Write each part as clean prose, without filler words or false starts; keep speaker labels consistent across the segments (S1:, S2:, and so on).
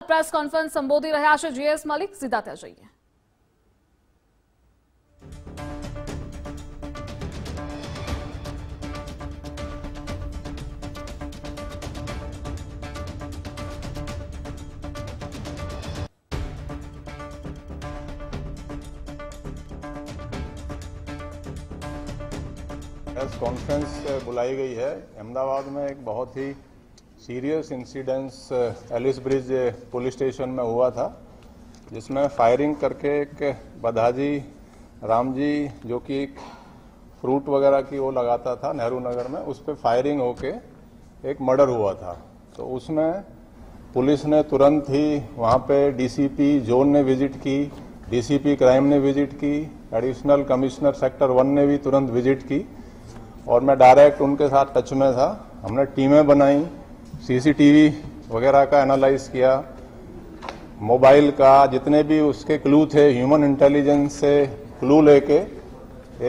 S1: Press conference સંબોધી રહ્યા છે જીએસ મલિક, સીધા ત્યાં જઈએ.
S2: प्रेस कॉन्फ्रेंस बुलाई गई है. अहमदाबाद में एक बहुत ही serious incidence Ellis Bridge police station में हुआ था, जिसमें फायरिंग करके एक बधाजी राम जी जो कि एक फ्रूट वगैरह की वो लगाता था नेहरू नगर में, उस पर फायरिंग होके एक मर्डर हुआ था. तो उसमें पुलिस ने तुरंत ही वहाँ पे डीसीपी जोन ने विजिट की, डीसीपी क्राइम ने विजिट की, एडिशनल कमिश्नर सेक्टर 1 ने भी तुरंत विजिट की और मैं डायरेक्ट उनके साथ टच में था. हमने टीमें बनाई, सीसीटीवी वगैरह का एनालाइज किया, मोबाइल का जितने भी उसके क्लू थे, ह्यूमन इंटेलिजेंस से क्लू लेके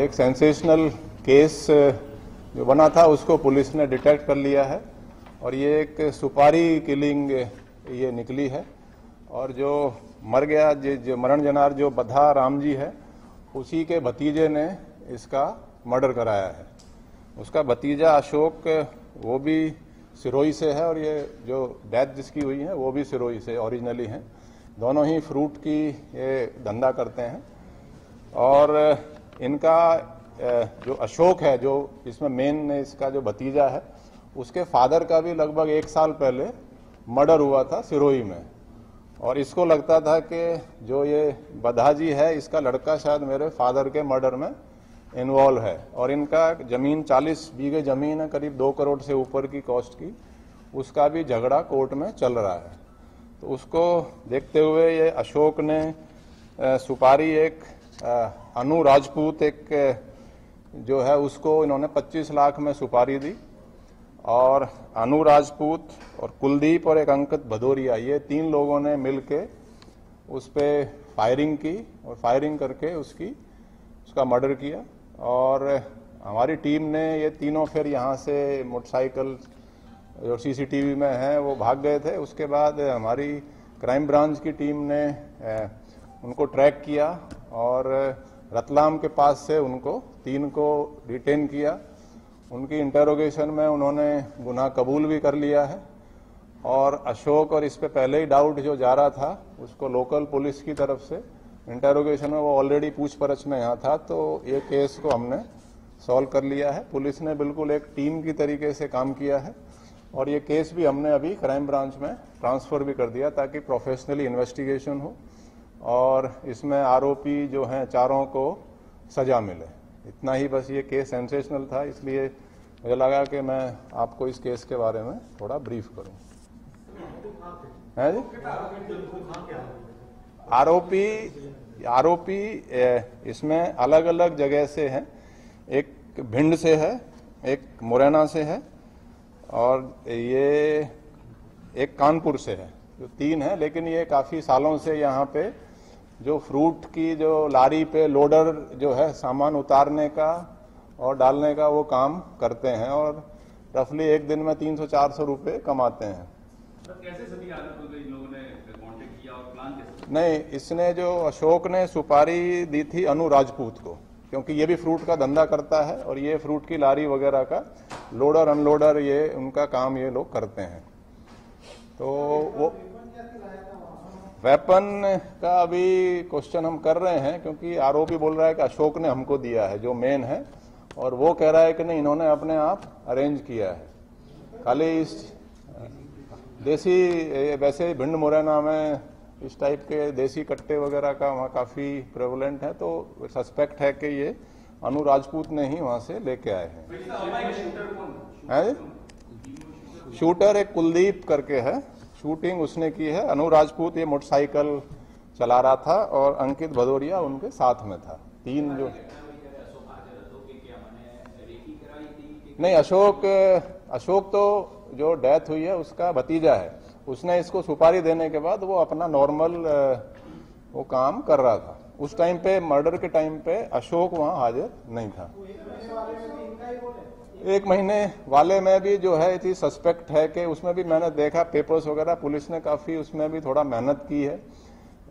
S2: एक सेंसेशनल केस जो बना था उसको पुलिस ने डिटेक्ट कर लिया है और ये एक सुपारी किलिंग ये निकली है. और जो मर गया जो मरण जनार जो बधा राम जी है, उसी के भतीजे ने इसका मर्डर कराया है. उसका भतीजा अशोक वो भी सिरोही से है और ये जो डेथ जिसकी हुई है वो भी सिरोही से ओरिजिनली हैं. दोनों ही फ्रूट की ये धंधा करते हैं. और इनका जो अशोक है, जो इसमें मेन इसका जो भतीजा है, उसके फादर का भी लगभग 1 साल पहले मर्डर हुआ था सिरोही में. और इसको लगता था कि जो ये बधाजी है इसका लड़का शायद मेरे फादर के मर्डर में इन्वॉल्व है. और इनका जमीन 40 बीघे जमीन है, करीब 2 करोड़ से ऊपर की कॉस्ट की, उसका भी झगड़ा कोर्ट में चल रहा है. तो उसको देखते हुए ये अशोक ने सुपारी एक अनु राजपूत एक जो है उसको इन्होंने 25 लाख में सुपारी दी. और अनु राजपूत और कुलदीप और एक अंकित भदौरिया, ये 3 लोगों ने मिलके उस पर फायरिंग की और फायरिंग करके उसका मर्डर किया. और हमारी टीम ने ये तीनों फिर यहाँ से मोटरसाइकिल जो सीसीटीवी में है वो भाग गए थे. उसके बाद हमारी क्राइम ब्रांच की टीम ने उनको ट्रैक किया और रतलाम के पास से उनको 3 को डिटेन किया. उनकी इंटेरोगेशन में उन्होंने गुनाह कबूल भी कर लिया है. और अशोक और इस पे पहले ही डाउट जो जा रहा था उसको लोकल पुलिस की तरफ से इंटेरोगेशन में वो ऑलरेडी पूछपरछ में यहाँ था, तो ये केस को हमने सॉल्व कर लिया है. पुलिस ने बिल्कुल एक टीम की तरीके से काम किया है और ये केस भी हमने अभी क्राइम ब्रांच में ट्रांसफर भी कर दिया ताकि प्रोफेशनली इन्वेस्टिगेशन हो और इसमें आरोपी जो हैं चारों को सजा मिले. इतना ही बस. ये केस सेंसेशनल था, इसलिए मुझे लगा कि मैं आपको इस केस के बारे में थोड़ा ब्रीफ करूं. है जी? आरोपी इसमें अलग अलग जगह से हैं. एक भिंड से है, एक मुरैना से है और ये एक कानपुर से है. जो 3 है, लेकिन ये काफी सालों से यहाँ पे जो फ्रूट की जो लारी पे लोडर जो है सामान उतारने का और डालने का वो काम करते हैं और रफली एक दिन में 300-400 रुपए कमाते हैं.
S3: कैसे सभी आदत हो गई, इन लोगों ने कांटेक्ट किया और प्लान कैसे?
S2: नहीं, इसने जो अशोक ने सुपारी दी थी अनु राजपूत को, क्योंकि ये भी फ्रूट का धंधा करता है और ये फ्रूट की लारी वगैरह का लोडर अनलोडर ये उनका काम ये लोग करते हैं. तो वो वेपन का अभी क्वेश्चन हम कर रहे हैं, क्योंकि आरोपी बोल रहा है कि अशोक ने हमको दिया है जो मेन है, और वो कह रहा है कि नहीं इन्होंने अपने आप अरेंज किया है. खाली इस देसी वैसे भिंड मुरैना में इस टाइप के देसी कट्टे वगैरह का वहाँ काफी प्रेवलेंट है, तो सस्पेक्ट है कि ये अनु राजपूत ने ही वहाँ से लेके आए हैं. शूटर एक कुलदीप करके है, शूटिंग उसने की है. अनु राजपूत ये मोटरसाइकिल चला रहा था और अंकित भदौरिया उनके साथ में था. 3 जो नहीं, अशोक तो जो डेथ हुई है उसका भतीजा है. उसने इसको सुपारी देने के बाद वो अपना नॉर्मल वो काम कर रहा था. उस टाइम पे मर्डर के टाइम पे अशोक वहां हाजिर नहीं था। 1 महीने वाले में भी जो है इतनी सस्पेक्ट है कि उसमें भी मैंने देखा पेपर्स वगैरह, पुलिस ने काफी उसमें भी थोड़ा मेहनत की है,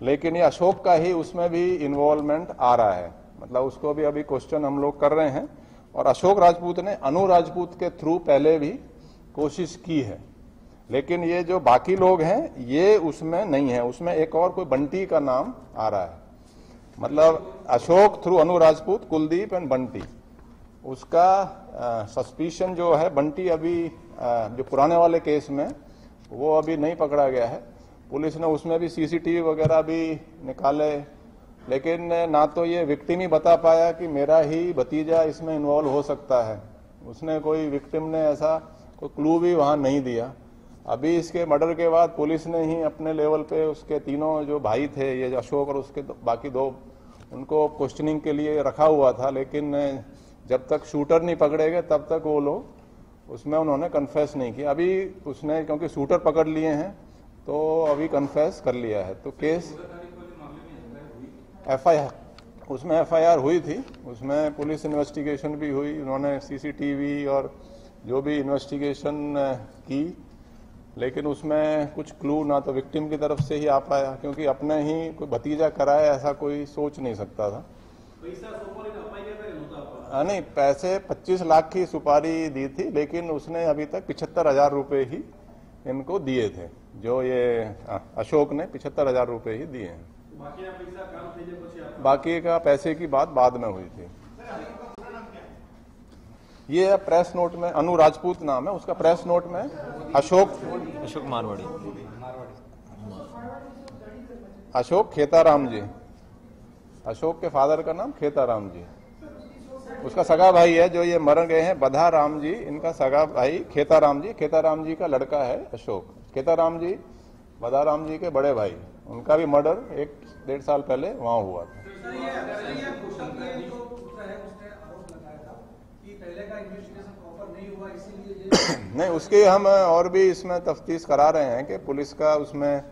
S2: लेकिन ये अशोक का ही उसमें भी इन्वॉल्वमेंट आ रहा है। मतलब उसको भी अभी क्वेश्चन हम लोग कर रहे हैं। और अशोक राजपूत ने अनु राजपूत के थ्रू पहले भी कोशिश की है, लेकिन ये जो बाकी लोग हैं ये उसमें नहीं है। उसमें एक और कोई बंटी का नाम आ रहा है, मतलब Ashok through Anu Rajput, Kuldeep and Bunty. उसका सस्पिशन जो है बंटी अभी जो पुराने वाले केस में वो अभी नहीं पकड़ा गया है। पुलिस ने उसमें भी सीसीटीवी वगैरह भी निकाले, लेकिन ना तो ये विक्टिम ही बता पाया कि मेरा ही भतीजा इसमें इन्वॉल्व हो सकता है। उसने कोई विक्टिम ने ऐसा कोई क्लू भी वहां नहीं दिया। अभी इसके मर्डर के बाद पुलिस ने ही अपने लेवल पे उसके तीनों जो भाई थे, ये अशोक और उसके बाकी 2, उनको क्वेश्चनिंग के लिए रखा हुआ था, लेकिन जब तक शूटर नहीं पकड़े गए तब तक वो लोग उसमें उन्होंने कन्फेस नहीं किया। अभी उसने क्योंकि शूटर पकड़ लिए हैं तो अभी कन्फेस कर लिया है। तो केस उसमें एफआईआर हुई थी, उसमें पुलिस इन्वेस्टिगेशन भी हुई, उन्होंने सीसीटीवी और जो भी इन्वेस्टिगेशन की, लेकिन उसमें कुछ क्लू ना तो विक्टिम की तरफ से ही आ पाया, क्योंकि अपने ही कोई भतीजा कराए ऐसा कोई सोच नहीं सकता था। नहीं, पैसे 25 लाख की सुपारी दी थी, लेकिन उसने अभी तक 75,000 रुपए ही इनको दिए थे। जो ये अशोक ने 75,000 रुपए ही दिए हैं। बाकी का पैसे की बात बाद में हुई थी। ये प्रेस नोट में अनु राजपूत नाम है उसका, प्रेस नोट में अशोक
S4: मारवाड़ी,
S2: अशोक खेताराम जी, अशोक के फादर का नाम खेताराम जी, उसका सगा भाई है। जो ये मर गए हैं बधा राम जी, इनका सगा भाई खेताराम जी का लड़का है अशोक। खेताराम जी बधा राम जी के बड़े भाई, उनका भी मर्डर 1-1.5 साल पहले वहां हुआ था। नहीं, उसकी हम और भी इसमें तफ्तीश करा रहे हैं कि पुलिस का उसमें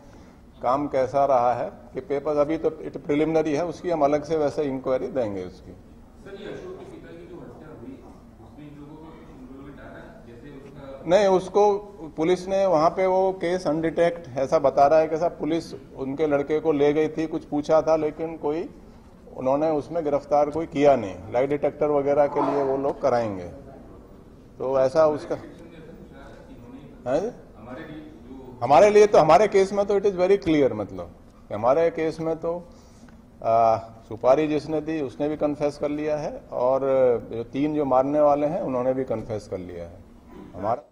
S2: काम कैसा रहा है, कि पेपर्स अभी तो प्रिलिमिनरी है, उसकी हम अलग से वैसे इंक्वायरी देंगे उसकी। नहीं, उसको पुलिस ने वहां पे वो केस अनडिटेक्ट ऐसा बता रहा है कि साहब पुलिस उनके लड़के को ले गई थी, कुछ पूछा था, लेकिन कोई उन्होंने उसमें गिरफ्तार कोई किया नहीं। लाई डिटेक्टर वगैरह के लिए वो लोग कराएंगे, तो ऐसा उसका है। हमारे लिए तो, हमारे केस में तो इट इज वेरी क्लियर, मतलब हमारे केस में तो सुपारी जिसने दी उसने भी कन्फेस कर लिया है, और जो 3 जो मारने वाले हैं उन्होंने भी कन्फेस कर लिया है। हमारा